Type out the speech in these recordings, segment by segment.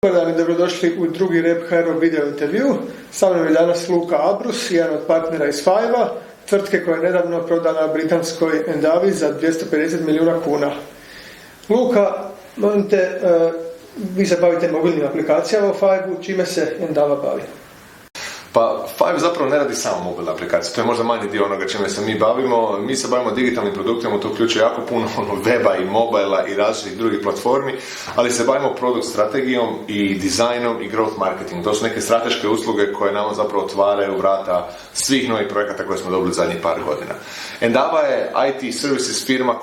Dobar dan i dobrodošli u drugi RepHero video intervju. Sa mnom je danas Luka Abrus, jedan od partnera iz Five-a, tvrtke koja je nedavno prodana britanskoj Endavi za 250 milijuna kuna. Luka, molim te, vi se bavite mobilnim aplikacijama u Five-u, čime se Endava bavi? Pa Five zapravo ne radi samo mobilne aplikacije, to je možda manji dio onoga čime se mi bavimo. Mi se bavimo digitalnim produktima, to uključuje jako puno weba i mobila i različitih drugih platformi, ali se bavimo produkt strategijom i dizajnom i growth marketing. To su neke strateške usluge koje nam zapravo otvaraju vrata svih novih projekata koje smo dobili zadnjih par godina. Endava je IT services firma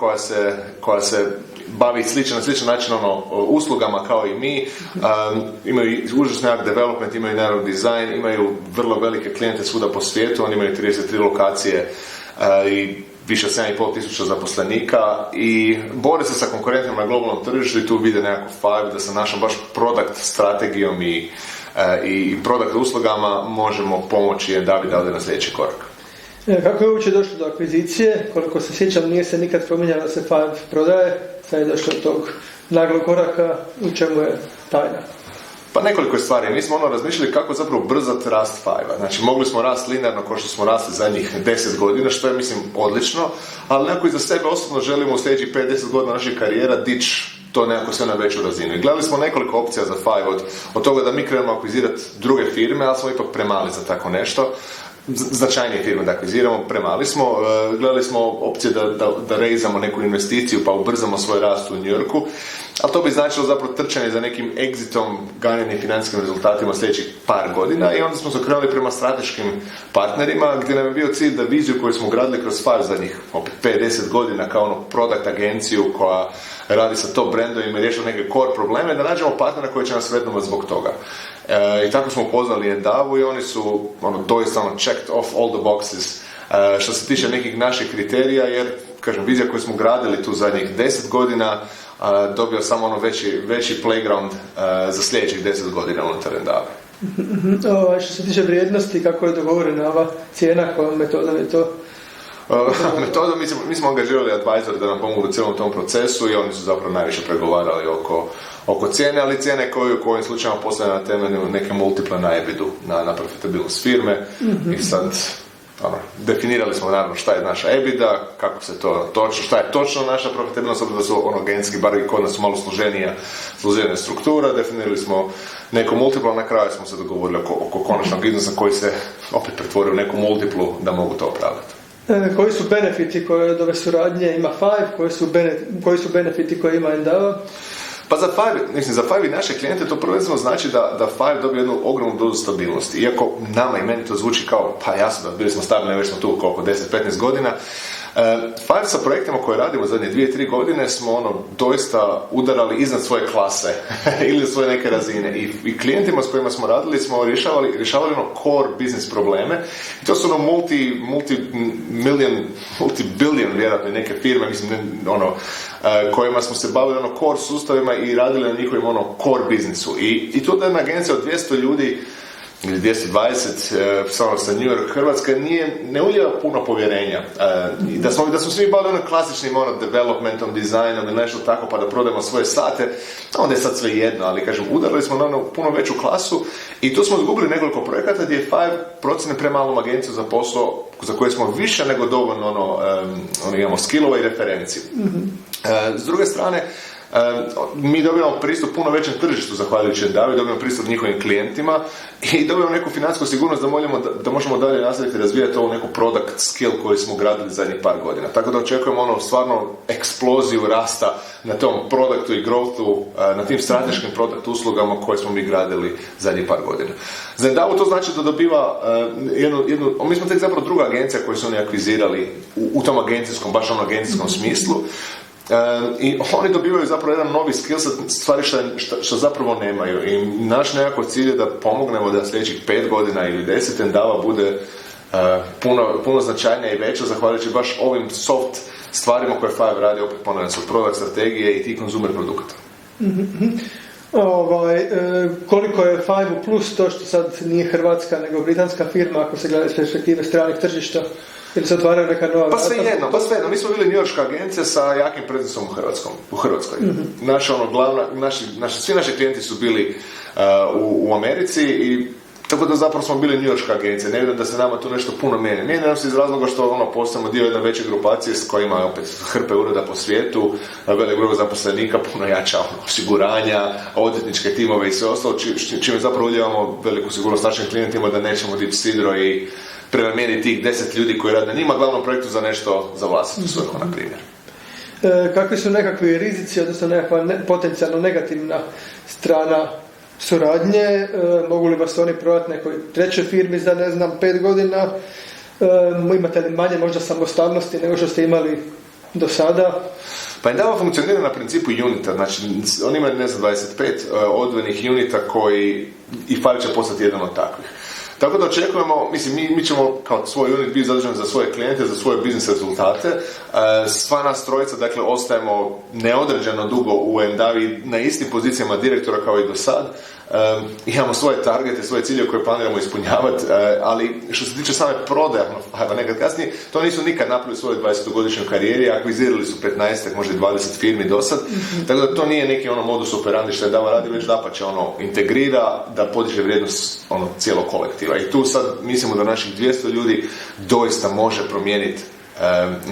koja se bavi na sličan način uslugama kao i mi. Imaju užasno jak development, imaju naravno dizajn, imaju vrlo velike klijente svuda po svijetu, oni imaju 33 lokacije i više od 7.500 zaposlenika i bore se sa konkurentima na globalnom tržištu i tu vide nekako Five da sa našom baš product strategijom i product uslugama možemo pomoći Endavi da ode na sljedeći korak. Kako je uopće došlo do akvizicije? Koliko se sjećam, nije se nikad spominjalo da se Five prodaje, sad je došlo do tog naglog koraka, u čemu je tajna? Pa nekoliko je stvari. Mi smo razmišljali kako zapravo brzati rast Five-a. Znači, mogli smo rasti linearno kao što smo rasli zadnjih 10 godina, što je, mislim, odlično, ali nekako i za sebe osobno želimo u sljedećih 5-10 godina naših karijera dići to nekako sve na veću razinu. I gledali smo nekoliko opcija za Five, od toga da mi krenemo akvizirati druge firme, ali smo ipak premali za tako nešto. Značajnije firme da akviziramo, premali smo. Gledali smo opcije da raizamo neku investiciju pa ubrzamo svoj rast u New Yorku, ali to bi značilo zapravo trčanje za nekim exitom, ganjanje financijskim rezultatima sljedećih par godina i onda smo se okrenuli prema strateškim partnerima gdje nam je bio cilj da viziju koju smo gradili kroz Five zadnjih 5-10 godina kao product agenciju koja radi sa top brandovima i rješava neke core probleme, da nađemo partnera koji će nas vrednovati zbog toga. I tako smo upoznali Endavu i oni su doista checked off all the boxes što se tiče nekih naših kriterija, jer kažem, vizija koju smo gradili tu zadnjih 10 godina dobio samo veći playground za sljedećih 10 godina unutar Endave. Što se tiče vrijednosti, kako je dogovorena ova cijena, kojom metodom je to? Metodom, mi smo angažirali advisor da nam pomogu u cijelom tom procesu i oni su zapravo najviše pregovarali oko cijene, ali cijene koju u ovim slučajima postoje na temelju neke multiple na EBIT-u, na profitabilnost firme. I sad definirali smo naravno šta je naša EBITDA, kako se to točno, šta je točno naša profitabilnost, obzirom da su genetski, bar i kod nas su malo složenija struktura, definirali smo neku multiplu, a na kraju smo se dogovorili oko konačnog iznosa koji se opet pretvori u neku multiplu da mogu to opravdati. Koji su benefiti koje od ove suradnje ima Five, koji su benefiti koje ima Endava? Pa za Five i naše klijente to prvenstveno znači da Five dobije jednu ogromnu dozu stabilnosti. Iako nama i meni to zvuči kao, pa jasno da bili smo stabilni, već smo tu oko 10-15 godina, Five sa projektima koje radimo zadnje 2-3 godine smo doista udarali iznad svoje klase ili svoje neke razine i klijentima s kojima smo radili smo rješavali core business probleme i to su multi-billion vjerojatno neke firme, mislim, kojima smo se bavili core sustavima i radili na njihovim core businessu i tu da jedna agencija od 200 ljudi ili 220 samo sa New York, Hrvatska ne ulijeva puno povjerenja. I da smo svi bavili klasičnim developmentom, dizajnom ili nešto tako pa da prodajemo svoje sate, onda je sad sve jedno, ali kažem, udarili smo na puno veću klasu i tu smo izgubili nekoliko projekata gdje je Five procjene premalom agenciju za posao za koje smo više nego dovoljno imamo skillova i referenciju. S druge strane, mi dobijamo pristup puno većem tržištu zahvaljujući Endavi, dobijamo pristup njihovim klijentima i dobijamo neku financijsku sigurnost da možemo dalje nastaviti razvijati ovu neku product skill koju smo gradili zadnjih par godina. Tako da očekujemo stvarno eksploziju rasta na tom produktu i growthu, na tim strateškim product uslugama koje smo mi gradili zadnjih par godina. Za Endavu to znači da dobiva mi smo tek zapravo druga agencija koju su oni akvizirali u tom agencijskom, baš agencijskom smislu. I oni dobivaju zapravo jedan novi skillset, stvari što zapravo nemaju i naš nekako cilj je da pomognemo da sljedećih 5 godina ili 10 Endava bude puno značajnija i veća zahvaljujući baš ovim soft stvarima koje Five radi, opet ponavljam su product strategije i ti konzumer produkata. Koliko je Five plus to što sad nije hrvatska nego britanska firma ako se gleda iz perspektive stranih tržišta? Ili se otvaraju neka nova... Pa sve jedno. Mi smo bili njujorška agencija sa jakim prezensom u Hrvatskoj. Mm-hmm. Svi naši klijenti su bili u Americi i tako da zapravo smo bili njujorška agencija. Ne vidim da se nama tu nešto puno mijenja. Mijenja nam se iz razloga što postajemo dio jedne veće grupacije s kojima opet hrpe ureda po svijetu, velik broj zaposlenika, puno jača osiguranja, odvjetničke timove i sve ostalo, čime zapravo ulijevamo veliku sigurnost našim klijentima da nećemo dip sidro i prenamijeniti tih 10 ljudi koji rade na njima glavnom projektu za nešto za vlastitu svrhu, na primjer. Kakvi su nekakvi rizici, odnosno nekakva potencijalno negativna strana suradnje, mogu li vas oni prodati nekoj trećoj firmi za 5 godina, imate li manje možda samostalnosti nego što ste imali do sada? Pa Endava funkcionira na principu unita, znači oni imaju 25 odvojenih unita koji i Five će postati jedan od takvih. Tako da očekujemo, mislim, mi ćemo kao svoj unit biti zaduženi za svoje klijente, za svoje biznis rezultate. Sva nas trojica, dakle, ostajemo neodređeno dugo u Endavi na istim pozicijama direktora kao i do sad. Imamo svoje targete, svoje cilje koje planiramo ispunjavati, ali što se tiče same prodaje, nekad kasnije, to nisu nikad napravili svoje 20-godišnjoj karijeri, akvizirali su 15, možda 20 firmi do sad, tako da to nije neki modus operandi što Endava radi, već dapače integrira da podiže vrijednost cijelog kolektiva. I tu sad mislimo da naših 200 ljudi doista može promijeniti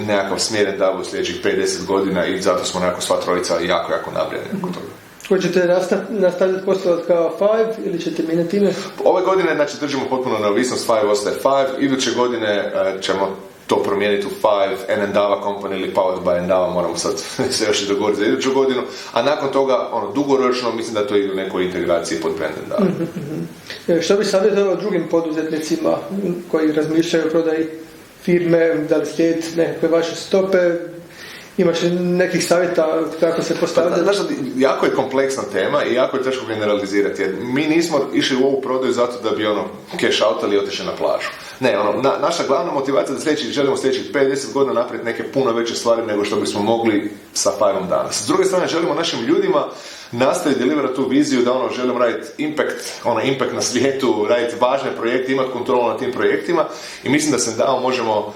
nekakav smjer Endava u sljedećih 5-10 godina i zato smo nekako sva trojica jako nabrijani oko toga. Hoćete nastaviti poslovati kao Five ili ćete mijenjati ime? Ove godine držimo potpuno neovisnost, Five ostaje Five, iduće godine ćemo to promijeniti u Five, Endava Company ili Powered by Endava, moramo sad se još i dogovoriti za iduću godinu, a nakon toga, dugoročno, mislim da to ide u nekoj integraciji pod brand Endava. Što bi savjetovao drugim poduzetnicima koji razmišljaju o prodaji firme, da li slijediti nekakve vaše stope? Imaš nekih savjeta kako se postavlja? Znaš, jako je kompleksna tema i jako je teško generalizirati. Jer mi nismo išli u ovu prodaju zato da bi cash outali i otišli na plažu. Ne, naša glavna motivacija da želimo sljedećih 50 godina napraviti neke puno veće stvari nego što bismo mogli sa Five-om danas. S druge strane, želimo našim ljudima nastaviti deliverati tu viziju da želimo raditi impact na svijetu, raditi važne projekte, imati kontrolu nad tim projektima i mislim da se možemo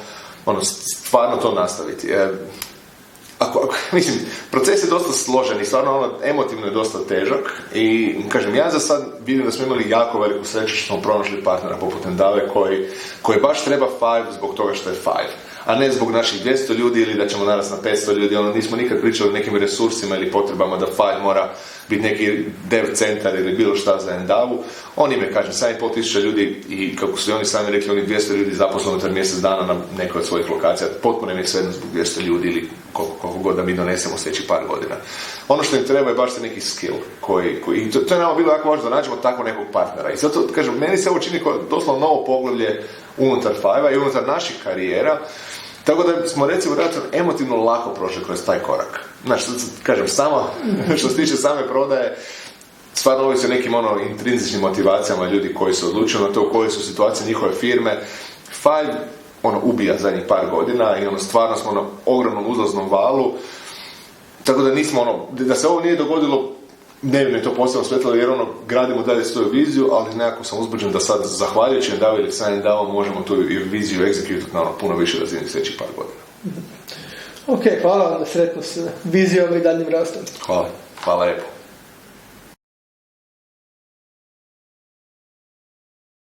stvarno to nastaviti. Mislim, proces je dosta složen i stvarno emotivno je dosta težak i kažem, ja za sad vidim da smo imali jako veliku sreću što smo pronašli partnera poput Endave koji baš treba Five zbog toga što je Five, a ne zbog naših 200 ljudi ili da ćemo narast na 500 ljudi, nismo nikad pričali o nekim resursima ili potrebama da Five mora biti neki dev centar ili bilo šta za Endavu. On im je, kažem, 7.500 ljudi i kako su oni sami rekli, oni 200 ljudi zaposleno unutar mjesec dana na nekoj od svojih lokacija, potpuno im je svejedno zbog 200 ljudi ili koliko god da mi donesemo sljedeći par godina. Ono što im treba je baš neki skill koji to je nama bilo jako važno da nađemo tako nekog partnera. I zato, kažem, meni se ovo čini kao doslovno novo poglavlje unutar Five-a i unutar naših karijera. Tako da smo recimo relativno emotivno lako prošli kroz taj korak. Znači, kažem, što se tiče same prodaje, stvarno ovisi o nekim intrinzičnim motivacijama ljudi koji se odlučuju na to u kojoj su situacije njihove firme. Five ubija zadnjih par godina i stvarno smo na ogromnom uzlaznom valu. Tako da nismo da se ovo nije dogodilo, ne bi mi to posebno svetlo jer gradimo dalje svoju viziju, ali nekako sam uzbuđen da sad zahvaljujući Endavi ili sa Endavom možemo tu viziju egzekutati na puno više razini sljedećih par godina. Ok, hvala vam, sretno s vizijom i daljnjim rastom. Hvala lijepo.